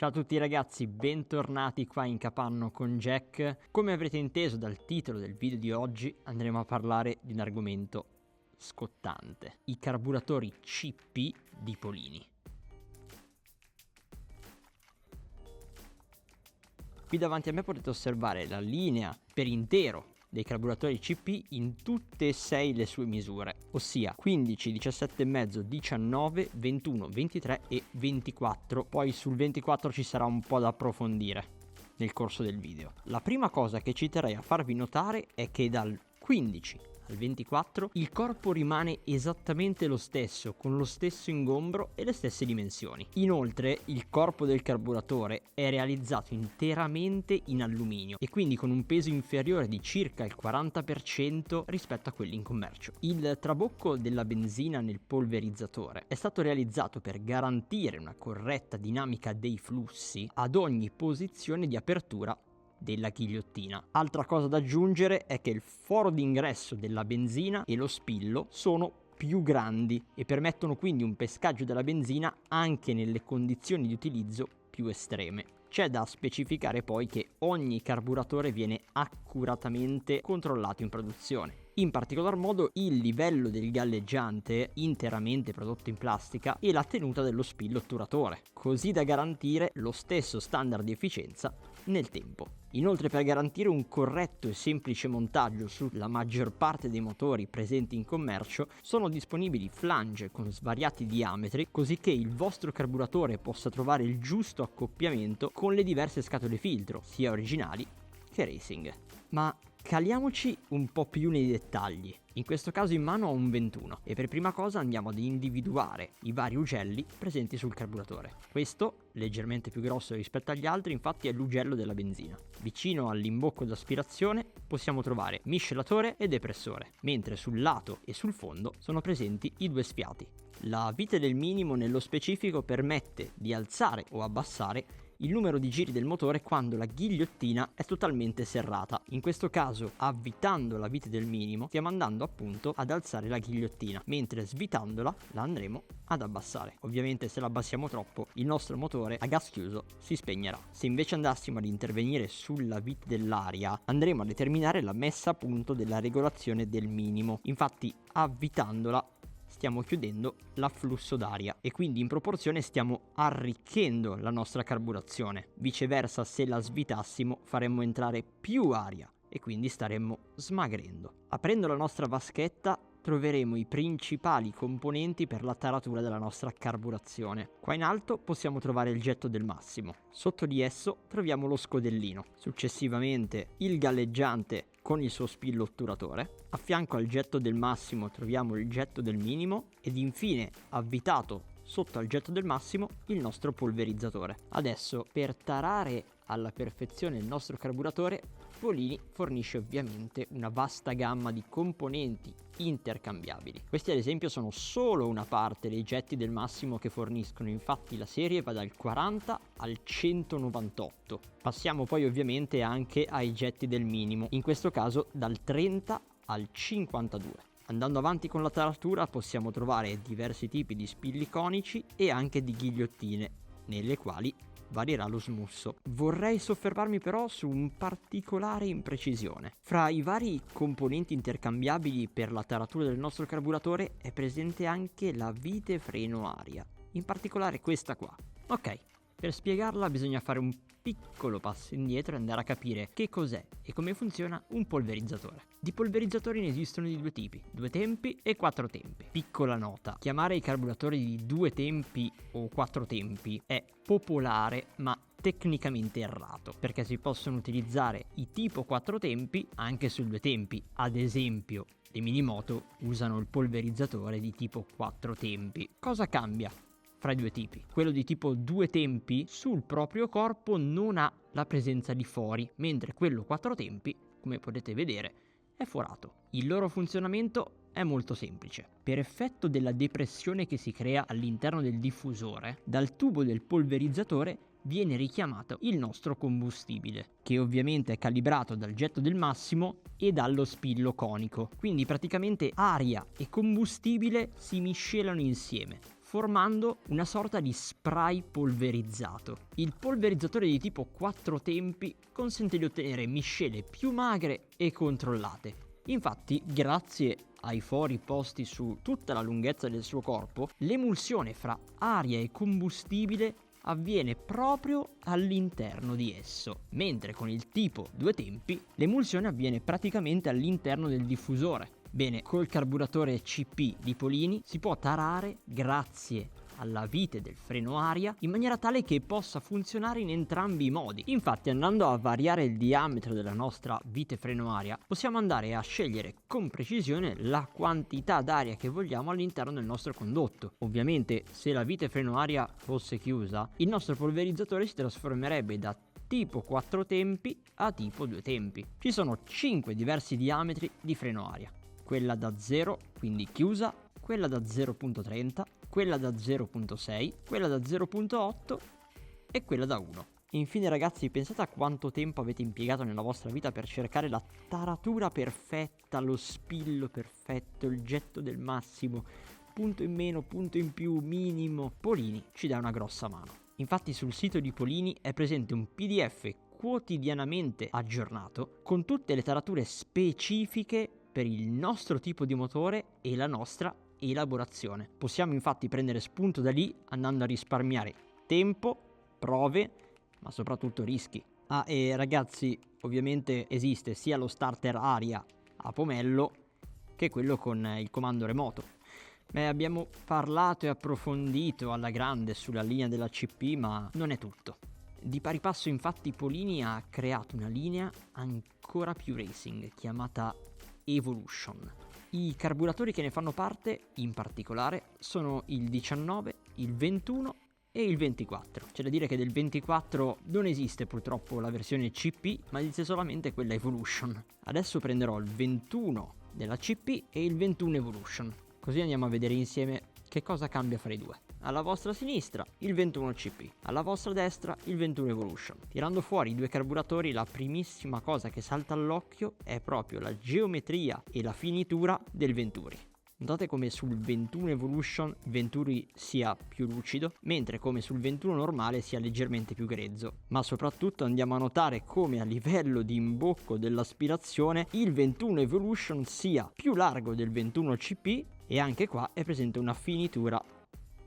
Ciao a tutti ragazzi, bentornati qua in Capanno con Jack. Come avrete inteso dal titolo del video di oggi, andremo a parlare di un argomento scottante: i carburatori CP di Polini. Qui davanti a me potete osservare la linea per intero dei carburatori CP in tutte e 6 le sue misure, ossia 15, 17,5, 19, 21, 23 e 24. Poi sul 24 ci sarà un po' da approfondire nel corso del video. La prima cosa che ci terrei a farvi notare è che dal 15 al 24 il corpo rimane esattamente lo stesso, con lo stesso ingombro e le stesse dimensioni. Inoltre il corpo del carburatore è realizzato interamente in alluminio e quindi con un peso inferiore di circa il 40% rispetto a quelli in commercio. Il trabocco della benzina nel polverizzatore è stato realizzato per garantire una corretta dinamica dei flussi ad ogni posizione di apertura della ghigliottina. Altra cosa da aggiungere è che il foro d'ingresso della benzina e lo spillo sono più grandi e permettono quindi un pescaggio della benzina anche nelle condizioni di utilizzo più estreme. C'è da specificare poi che ogni carburatore viene accuratamente controllato in produzione. In particolar modo il livello del galleggiante interamente prodotto in plastica e la tenuta dello spillo otturatore, così da garantire lo stesso standard di efficienza nel tempo. Inoltre, per garantire un corretto e semplice montaggio sulla maggior parte dei motori presenti in commercio, sono disponibili flange con svariati diametri, così che il vostro carburatore possa trovare il giusto accoppiamento con le diverse scatole filtro, sia originali che racing. Ma caliamoci un po' più nei dettagli. In questo caso in mano ho un 21 e per prima cosa andiamo ad individuare i vari ugelli presenti sul carburatore. Questo, leggermente più grosso rispetto agli altri, infatti è l'ugello della benzina. Vicino all'imbocco d'aspirazione possiamo trovare miscelatore e depressore, mentre sul lato e sul fondo sono presenti i due sfiati. La vite del minimo nello specifico permette di alzare o abbassare il numero di giri del motore quando la ghigliottina è totalmente serrata. In questo caso, avvitando la vite del minimo, stiamo andando appunto ad alzare la ghigliottina, mentre svitandola la andremo ad abbassare. Ovviamente se la abbassiamo troppo, il nostro motore a gas chiuso si spegnerà. Se invece andassimo ad intervenire sulla vite dell'aria, andremo a determinare la messa a punto della regolazione del minimo. Infatti, avvitandola stiamo chiudendo l'afflusso d'aria e quindi in proporzione stiamo arricchendo la nostra carburazione. Viceversa, se la svitassimo faremmo entrare più aria e quindi staremmo smagrendo. Aprendo la nostra vaschetta troveremo i principali componenti per la taratura della nostra carburazione. Qua in alto possiamo trovare il getto del massimo, sotto di esso troviamo lo scodellino, successivamente il galleggiante con il suo spillo otturatore, a fianco al getto del massimo troviamo il getto del minimo ed infine, avvitato sotto al getto del massimo, il nostro polverizzatore. Adesso, per tarare alla perfezione il nostro carburatore, Polini fornisce ovviamente una vasta gamma di componenti intercambiabili. Questi ad esempio sono solo una parte dei getti del massimo che forniscono, infatti la serie va dal 40 al 198. Passiamo poi ovviamente anche ai getti del minimo, in questo caso dal 30 al 52. Andando avanti con la taratura possiamo trovare diversi tipi di spilli conici e anche di ghigliottine, nelle quali varierà lo smusso. Vorrei soffermarmi però su un particolare imprecisione. Fra i vari componenti intercambiabili per la taratura del nostro carburatore è presente anche la vite freno aria, in particolare questa qua. Ok, per spiegarla bisogna fare un piccolo passo indietro e andare a capire che cos'è e come funziona un polverizzatore. Di polverizzatori ne esistono di due tipi, 2 tempi e 4 tempi. Piccola nota, chiamare i carburatori di 2 tempi o 4 tempi è popolare ma tecnicamente errato, perché si possono utilizzare i tipo 4 tempi anche su 2 tempi. Ad esempio, le Minimoto usano il polverizzatore di tipo 4 tempi. Cosa cambia fra i due tipi? Quello di tipo 2 tempi sul proprio corpo non ha la presenza di fori, mentre quello 4 tempi, come potete vedere, è forato. Il loro funzionamento è molto semplice. Per effetto della depressione che si crea all'interno del diffusore, dal tubo del polverizzatore viene richiamato il nostro combustibile, che ovviamente è calibrato dal getto del massimo e dallo spillo conico. Quindi praticamente aria e combustibile si miscelano insieme, formando una sorta di spray polverizzato. Il polverizzatore di tipo 4 tempi consente di ottenere miscele più magre e controllate. Infatti, grazie ai fori posti su tutta la lunghezza del suo corpo, l'emulsione fra aria e combustibile avviene proprio all'interno di esso, mentre con il tipo 2 tempi l'emulsione avviene praticamente all'interno del diffusore. Bene, col carburatore CP di Polini si può tarare grazie alla vite del freno aria in maniera tale che possa funzionare in entrambi i modi. Infatti, andando a variare il diametro della nostra vite freno aria, possiamo andare a scegliere con precisione la quantità d'aria che vogliamo all'interno del nostro condotto. Ovviamente, se la vite freno aria fosse chiusa, il nostro polverizzatore si trasformerebbe da tipo 4 tempi a tipo 2 tempi. Ci sono 5 diversi diametri di freno aria. Quella da 0, quindi chiusa, quella da 0.30, quella da 0.6, quella da 0.8 e quella da 1. Infine ragazzi, pensate a quanto tempo avete impiegato nella vostra vita per cercare la taratura perfetta, lo spillo perfetto, il getto del massimo, punto in meno, punto in più, minimo. Polini ci dà una grossa mano. Infatti sul sito di Polini è presente un PDF quotidianamente aggiornato con tutte le tarature specifiche per il nostro tipo di motore e la nostra elaborazione. Possiamo infatti prendere spunto da lì andando a risparmiare tempo, prove, ma soprattutto rischi. Ah, e ragazzi, ovviamente esiste sia lo starter aria a pomello che quello con il comando remoto. Abbiamo parlato e approfondito alla grande sulla linea della CP, ma non è tutto. Di pari passo infatti Polini ha creato una linea ancora più racing chiamata Evolution. I carburatori che ne fanno parte, in particolare, sono il 19, il 21 e il 24. C'è da dire che del 24 non esiste purtroppo la versione CP, ma esiste solamente quella Evolution. Adesso prenderò il 21 della CP e il 21 Evolution, così andiamo a vedere insieme che cosa cambia fra i due. Alla vostra sinistra il 21 CP, alla vostra destra il 21 Evolution. Tirando fuori i due carburatori, la primissima cosa che salta all'occhio è proprio la geometria e la finitura del Venturi. Notate come sul 21 Evolution il Venturi sia più lucido, mentre come sul 21 normale sia leggermente più grezzo. Ma soprattutto andiamo a notare come a livello di imbocco dell'aspirazione il 21 Evolution sia più largo del 21 CP e anche qua è presente una finitura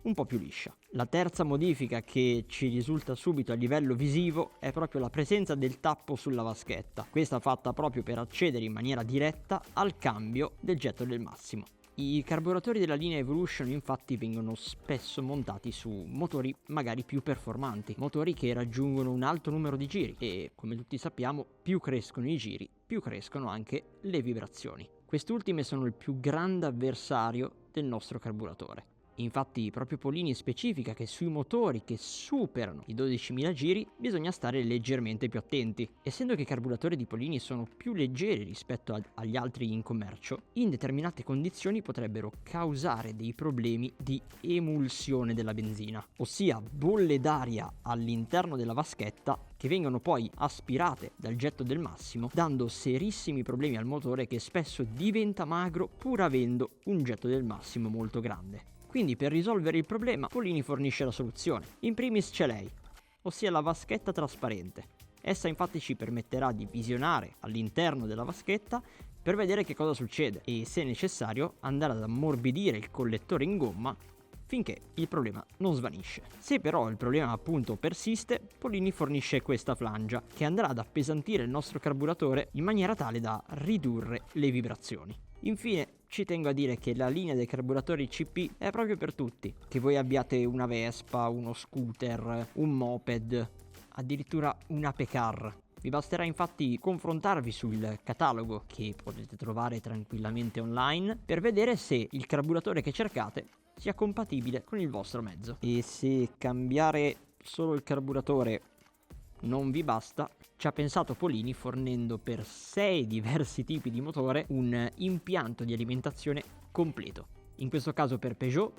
un po' più liscia. La terza modifica che ci risulta subito a livello visivo è proprio la presenza del tappo sulla vaschetta, questa fatta proprio per accedere in maniera diretta al cambio del getto del massimo. I carburatori della linea Evolution infatti vengono spesso montati su motori magari più performanti, motori che raggiungono un alto numero di giri e, come tutti sappiamo, più crescono i giri, più crescono anche le vibrazioni. Quest'ultime sono il più grande avversario del nostro carburatore. Infatti proprio Polini specifica che sui motori che superano i 12.000 giri bisogna stare leggermente più attenti. Essendo che i carburatori di Polini sono più leggeri rispetto agli altri in commercio, in determinate condizioni potrebbero causare dei problemi di emulsione della benzina, ossia bolle d'aria all'interno della vaschetta che vengono poi aspirate dal getto del massimo, dando serissimi problemi al motore che spesso diventa magro pur avendo un getto del massimo molto grande. Quindi per risolvere il problema Polini fornisce la soluzione. In primis c'è lei, ossia la vaschetta trasparente. Essa infatti ci permetterà di visionare all'interno della vaschetta per vedere che cosa succede e, se necessario, andare ad ammorbidire il collettore in gomma finché il problema non svanisce. Se però il problema appunto persiste, Polini fornisce questa flangia che andrà ad appesantire il nostro carburatore in maniera tale da ridurre le vibrazioni. Infine ci tengo a dire che la linea dei carburatori CP è proprio per tutti, che voi abbiate una Vespa, uno scooter, un moped, addirittura un Ape Car. Vi basterà infatti confrontarvi sul catalogo che potete trovare tranquillamente online per vedere se il carburatore che cercate sia compatibile con il vostro mezzo. E se cambiare solo il carburatore non vi basta, ci ha pensato Polini fornendo per 6 diversi tipi di motore un impianto di alimentazione completo. In questo caso per Peugeot,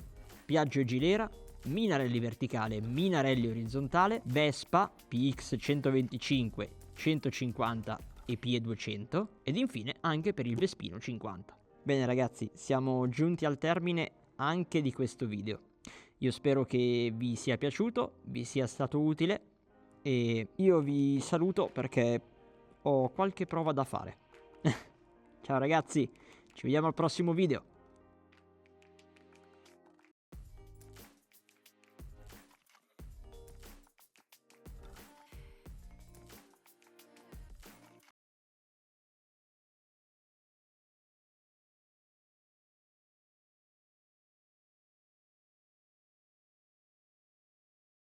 Piaggio e Gilera, Minarelli verticale, Minarelli orizzontale, Vespa, PX 125, 150 e PE 200 ed infine anche per il Vespino 50. Bene ragazzi, siamo giunti al termine anche di questo video. Io spero che vi sia piaciuto, vi sia stato utile e io vi saluto perché ho qualche prova da fare. Ciao ragazzi, ci vediamo al prossimo video.